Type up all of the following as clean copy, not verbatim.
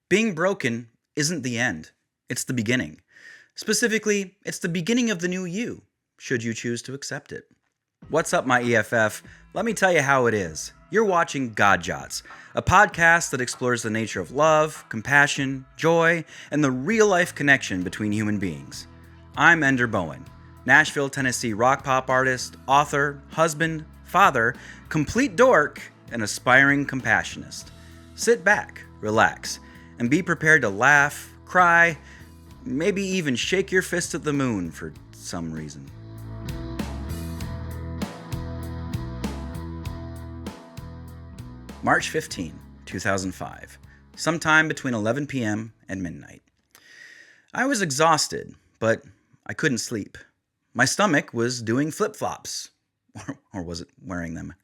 Being broken isn't the end, it's the beginning. Specifically, it's the beginning of the new you, should you choose to accept it. What's up, my EFF? Let me tell you how it is. You're watching Jots, a podcast that explores the nature of love, compassion, joy, and the real-life connection between human beings. I'm Ender Bowen, Nashville, Tennessee rock pop artist, author, husband, father, complete dork, and aspiring compassionist. Sit back, relax, and be prepared to laugh, cry, maybe even shake your fist at the moon for some reason. March 15, 2005, sometime between 11 p.m. and midnight. I was exhausted, but I couldn't sleep. My stomach was doing flip-flops, or was it wearing them?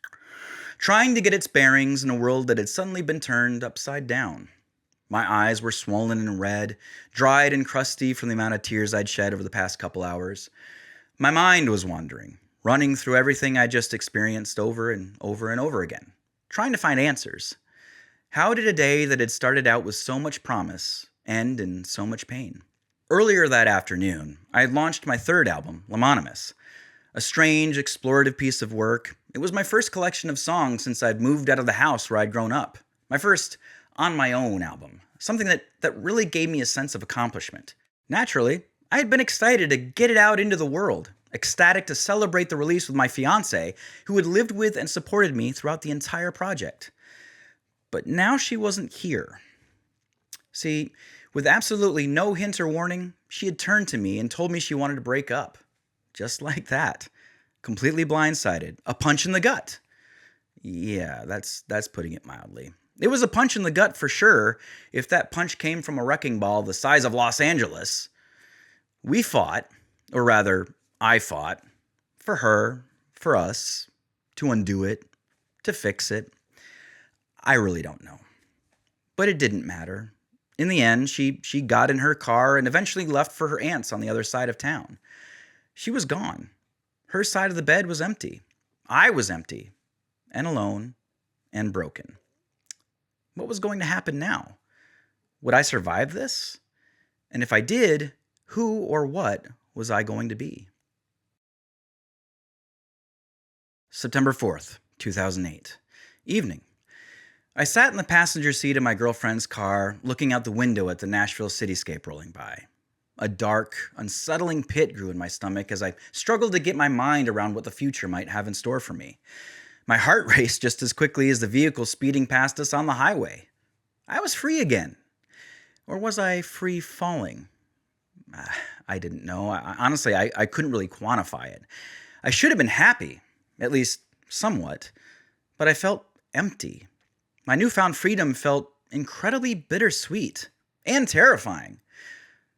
Trying to get its bearings in a world that had suddenly been turned upside down. My eyes were swollen and red, dried and crusty from the amount of tears I'd shed over the past couple hours. My mind was wandering, running through everything I just experienced over and over and over again, trying to find answers. How did a day that had started out with so much promise end in so much pain? Earlier that afternoon, I had launched my third album, Lemonymous, a strange, explorative piece of work. It was my first collection of songs since I'd moved out of the house where I'd grown up. My first on my own album, something that really gave me a sense of accomplishment. Naturally, I had been excited to get it out into the world, ecstatic to celebrate the release with my fiancée, who had lived with and supported me throughout the entire project. But now she wasn't here. See, with absolutely no hint or warning, she had turned to me and told me she wanted to break up. Just like that. Completely blindsided. A punch in the gut. Yeah, that's putting it mildly. It was a punch in the gut for sure, if that punch came from a wrecking ball the size of Los Angeles. We fought, or rather, I fought, for her, for us, to undo it, to fix it. I really don't know. But it didn't matter. In the end, she got in her car and eventually left for her aunt's on the other side of town. She was gone. Her side of the bed was empty. I was empty, and alone, and broken. What was going to happen now? Would I survive this? And if I did, who or what was I going to be? September 4th, 2008. Evening. I sat in the passenger seat of my girlfriend's car, looking out the window at the Nashville cityscape rolling by. A dark, unsettling pit grew in my stomach as I struggled to get my mind around what the future might have in store for me. My heart raced just as quickly as the vehicle speeding past us on the highway. I was free again. Or was I free falling? I didn't know. Honestly, I couldn't really quantify it. I should have been happy, at least somewhat, but I felt empty. My newfound freedom felt incredibly bittersweet and terrifying.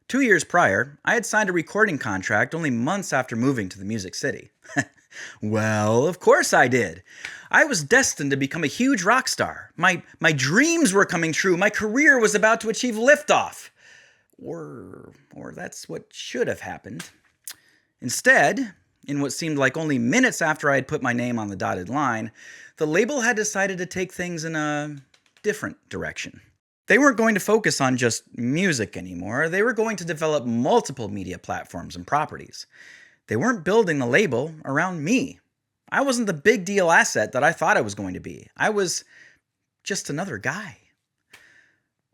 2 years prior, I had signed a recording contract only months after moving to the Music City. Well, of course I did. I was destined to become a huge rock star. My dreams were coming true. My career was about to achieve liftoff. Or that's what should have happened. Instead, in what seemed like only minutes after I had put my name on the dotted line, the label had decided to take things in a different direction. They weren't going to focus on just music anymore. They were going to develop multiple media platforms and properties. They weren't building the label around me. I wasn't the big deal asset that I thought I was going to be. I was just another guy.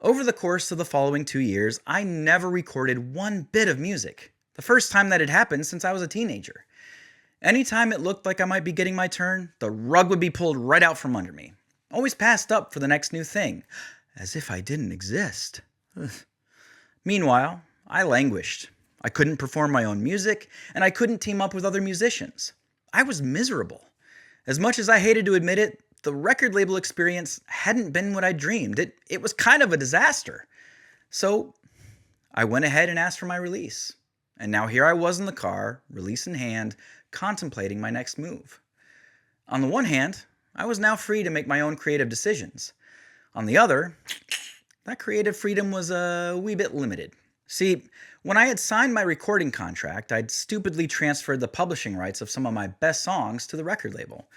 Over the course of the following 2 years, I never recorded one bit of music. The first time that had happened since I was a teenager. Anytime it looked like I might be getting my turn, the rug would be pulled right out from under me. Always passed up for the next new thing. As if I didn't exist. Ugh. Meanwhile, I languished. I couldn't perform my own music, and I couldn't team up with other musicians. I was miserable. As much as I hated to admit it, the record label experience hadn't been what I dreamed. It was kind of a disaster. So I went ahead and asked for my release. And now here I was in the car, release in hand, contemplating my next move. On the one hand, I was now free to make my own creative decisions. On the other, that creative freedom was a wee bit limited. See, when I had signed my recording contract, I'd stupidly transferred the publishing rights of some of my best songs to the record label.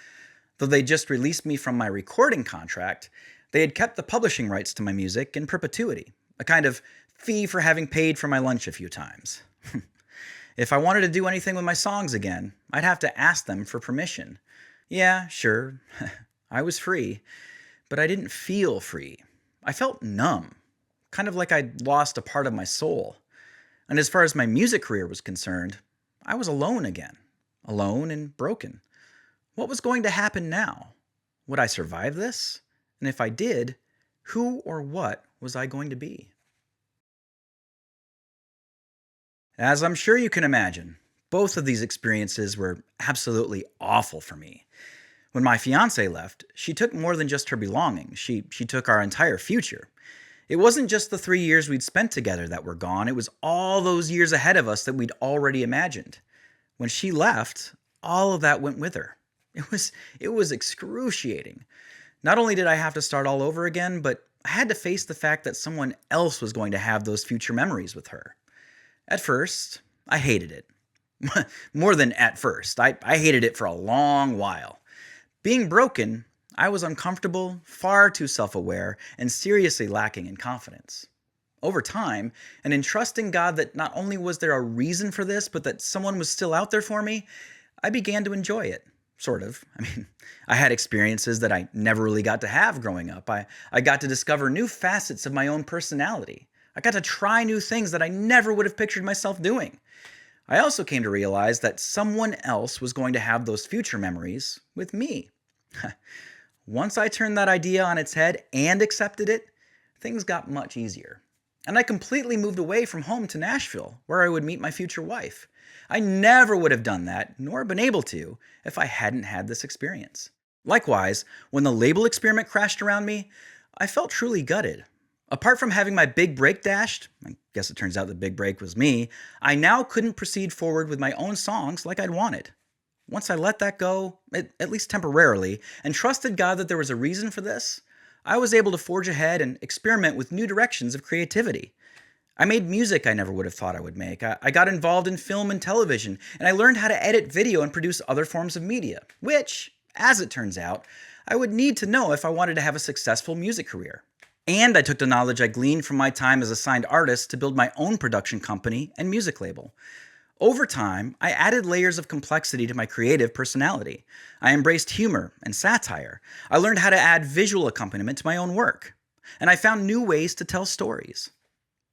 Though they just released me from my recording contract, they had kept the publishing rights to my music in perpetuity, a kind of fee for having paid for my lunch a few times. If I wanted to do anything with my songs again, I'd have to ask them for permission. Yeah, sure, I was free, but I didn't feel free. I felt numb, kind of like I'd lost a part of my soul. And as far as my music career was concerned, I was alone again, alone and broken. What was going to happen now? Would I survive this? And if I did, who or what was I going to be? As I'm sure you can imagine, both of these experiences were absolutely awful for me. When my fiance left, she took more than just her belongings. She took our entire future. It wasn't just the 3 years we'd spent together that were gone, it was all those years ahead of us that we'd already imagined. When she left, all of that went with her. It was excruciating. Not only did I have to start all over again, but I had to face the fact that someone else was going to have those future memories with her. At first, I hated it. More than at first. I hated it for a long while. Being broken, I was uncomfortable, far too self-aware, and seriously lacking in confidence. Over time, and in trusting God that not only was there a reason for this, but that someone was still out there for me, I began to enjoy it. Sort of. I had experiences that I never really got to have growing up. I got to discover new facets of my own personality. I got to try new things that I never would have pictured myself doing. I also came to realize that someone else was going to have those future memories with me. Once I turned that idea on its head and accepted it, things got much easier. And I completely moved away from home to Nashville, where I would meet my future wife. I never would have done that, nor been able to, if I hadn't had this experience. Likewise, when the label experiment crashed around me, I felt truly gutted. Apart from having my big break dashed, I guess it turns out the big break was me, I now couldn't proceed forward with my own songs like I'd wanted. Once I let that go, at least temporarily, and trusted God that there was a reason for this, I was able to forge ahead and experiment with new directions of creativity. I made music I never would have thought I would make. I got involved in film and television, and I learned how to edit video and produce other forms of media, which, as it turns out, I would need to know if I wanted to have a successful music career. And I took the knowledge I gleaned from my time as a signed artist to build my own production company and music label. Over time, I added layers of complexity to my creative personality. I embraced humor and satire. I learned how to add visual accompaniment to my own work. And I found new ways to tell stories.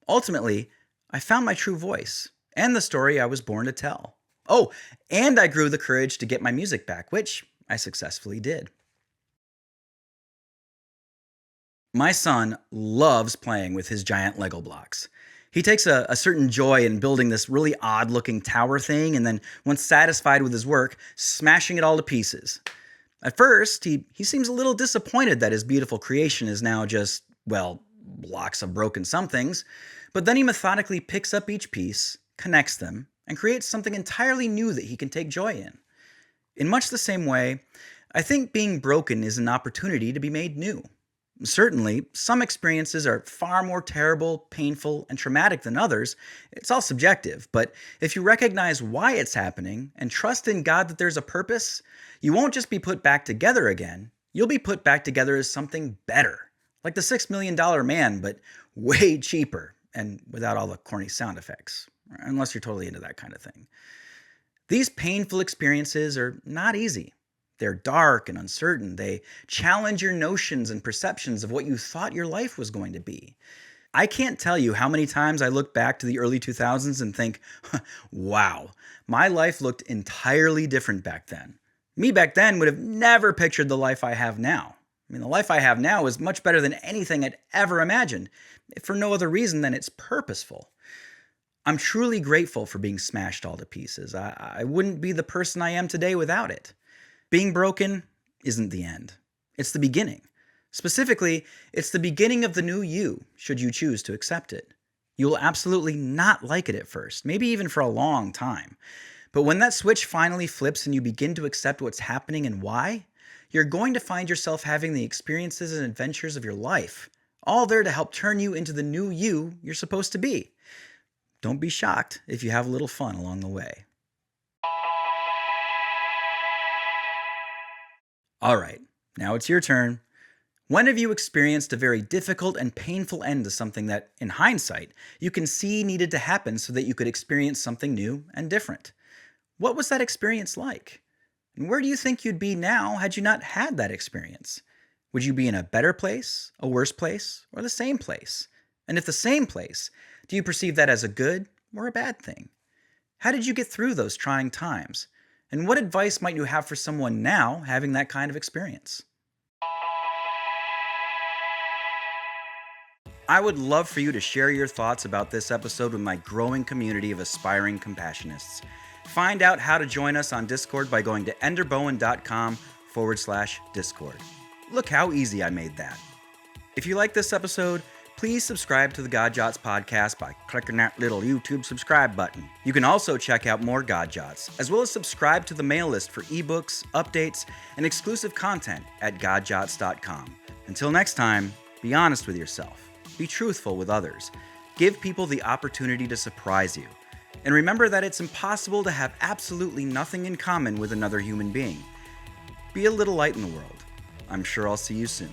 Ultimately, I found my true voice and the story I was born to tell. Oh, and I grew the courage to get my music back, which I successfully did. My son loves playing with his giant Lego blocks. He takes a certain joy in building this really odd-looking tower thing and then, once satisfied with his work, smashing it all to pieces. At first, he seems a little disappointed that his beautiful creation is now just, well, blocks of broken somethings, but then he methodically picks up each piece, connects them, and creates something entirely new that he can take joy in. In much the same way, I think being broken is an opportunity to be made new. Certainly, some experiences are far more terrible, painful, and traumatic than others. It's all subjective, but if you recognize why it's happening and trust in God that there's a purpose, you won't just be put back together again, you'll be put back together as something better. Like the $6 million man, but way cheaper and without all the corny sound effects, unless you're totally into that kind of thing. These painful experiences are not easy. They're dark and uncertain. They challenge your notions and perceptions of what you thought your life was going to be. I can't tell you how many times I look back to the early 2000s and think, wow, my life looked entirely different back then. Me back then would have never pictured the life I have now. The life I have now is much better than anything I'd ever imagined, for no other reason than it's purposeful. I'm truly grateful for being smashed all to pieces. I wouldn't be the person I am today without it. Being broken isn't the end. It's the beginning. Specifically, it's the beginning of the new you, should you choose to accept it. You will absolutely not like it at first, maybe even for a long time. But when that switch finally flips and you begin to accept what's happening and why, you're going to find yourself having the experiences and adventures of your life, all there to help turn you into the new you you're supposed to be. Don't be shocked if you have a little fun along the way. All right, now it's your turn. When have you experienced a very difficult and painful end to something that, in hindsight, you can see needed to happen so that you could experience something new and different? What was that experience like? And where do you think you'd be now had you not had that experience? Would you be in a better place, a worse place, or the same place? And if the same place, do you perceive that as a good or a bad thing? How did you get through those trying times? And what advice might you have for someone now having that kind of experience? I would love for you to share your thoughts about this episode with my growing community of aspiring compassionists. Find out how to join us on Discord by going to enderbowen.com/Discord. Look how easy I made that. If you like this episode, please subscribe to the Jots podcast by clicking that little YouTube subscribe button. You can also check out more Jots, as well as subscribe to the mail list for ebooks, updates, and exclusive content at godjots.com. Until next time, be honest with yourself. Be truthful with others. Give people the opportunity to surprise you. And remember that it's impossible to have absolutely nothing in common with another human being. Be a little light in the world. I'm sure I'll see you soon.